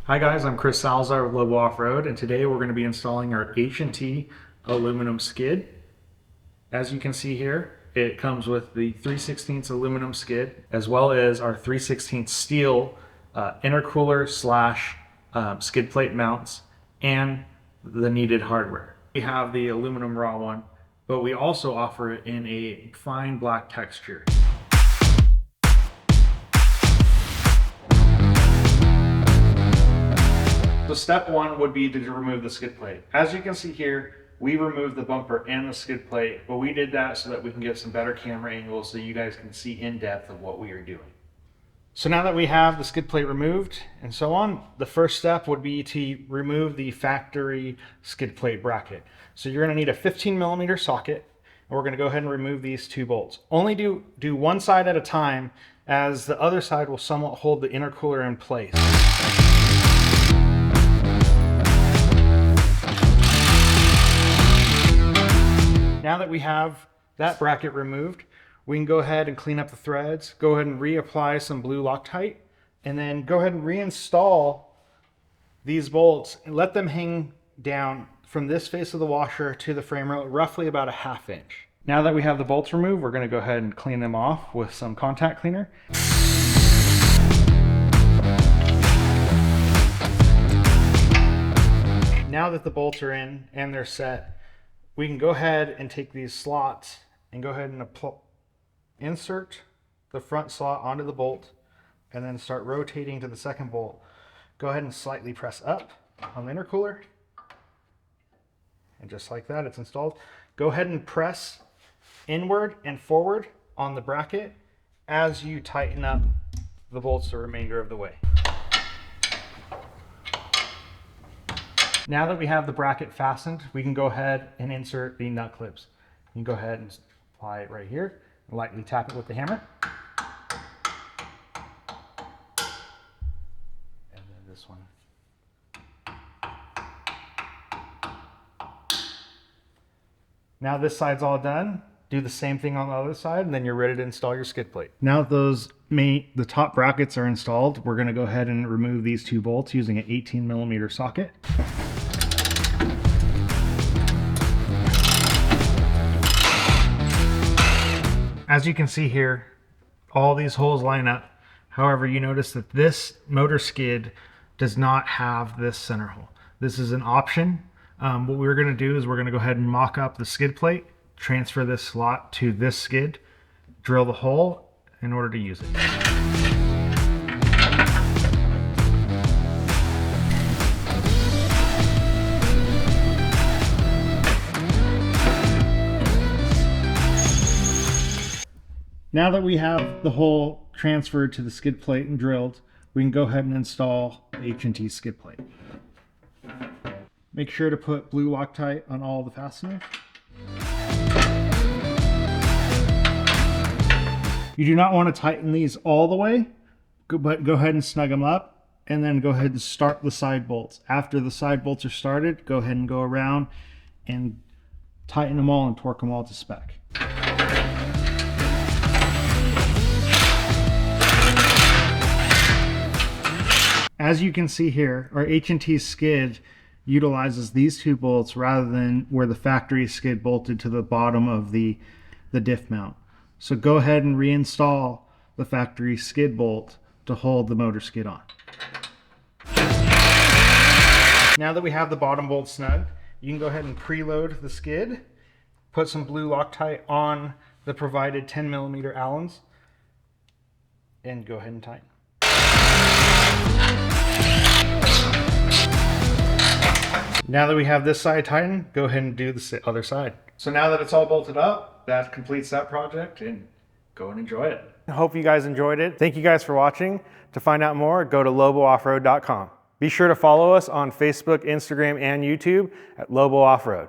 Hi guys, I'm Chris Salazar with Lobo Off-Road, and today we're going to be installing our HNT aluminum skid. As you can see here, it comes with the 3/16 aluminum skid, as well as our 3/16 steel intercooler slash skid plate mounts, and the needed hardware. We have the aluminum raw one, but we also offer it in a fine black texture. So step one would be to remove the skid plate. As you can see here, we removed the bumper and the skid plate, but we did that so that we can get some better camera angles so you guys can see in depth of what we are doing. So now that we have the skid plate removed and so on, the first step would be to remove the factory skid plate bracket. So you're going to need a 15mm socket, and we're going to go ahead and remove these two bolts. Only do one side at a time, as the other side will somewhat hold the intercooler in place. Now that we have that bracket removed, we can go ahead and clean up the threads, go ahead and reapply some blue Loctite, and then go ahead and reinstall these bolts and let them hang down from this face of the washer to the frame rail, roughly about a 1/2 inch. Now that we have the bolts removed, we're going to go ahead and clean them off with some contact cleaner. Now that the bolts are in and they're set, we can go ahead and take these slots and go ahead and insert the front slot onto the bolt and then start rotating to the second bolt. Go ahead and slightly press up on the intercooler, and just like that, it's installed. Go ahead and press inward and forward on the bracket as you tighten up the bolts the remainder of the way. Now that we have the bracket fastened, we can go ahead and insert the nut clips. You can go ahead and apply it right here, and lightly tap it with the hammer. And then this one. Now this side's all done. Do the same thing on the other side, and then you're ready to install your skid plate. Now that the top brackets are installed, we're going to go ahead and remove these two bolts using an 18mm socket. As you can see here, all these holes line up. However, you notice that this motor skid does not have this center hole. This is an option. What we're going to do is we're going to go ahead and mock up the skid plate, transfer this slot to this skid, drill the hole in order to use it. Now that we have the hole transferred to the skid plate and drilled, we can go ahead and install the HNT skid plate. Make sure to put blue Loctite on all the fasteners. You do not want to tighten these all the way, but go ahead and snug them up, and then go ahead and start the side bolts. After the side bolts are started, go ahead and go around and tighten them all and torque them all to spec. As you can see here, our HNT skid utilizes these two bolts rather than where the factory skid bolted to the bottom of the diff mount. So go ahead and reinstall the factory skid bolt to hold the motor skid on. Now that we have the bottom bolt snug, you can go ahead and preload the skid, put some blue Loctite on the provided 10mm Allens, and go ahead and tighten. Now that we have this side tightened, go ahead and do the other side. So now that it's all bolted up, that completes that project, and go and enjoy it. I hope you guys enjoyed it. Thank you guys for watching. To find out more, go to lobooffroad.com. Be sure to follow us on Facebook, Instagram, and YouTube at Lobo Off-Road.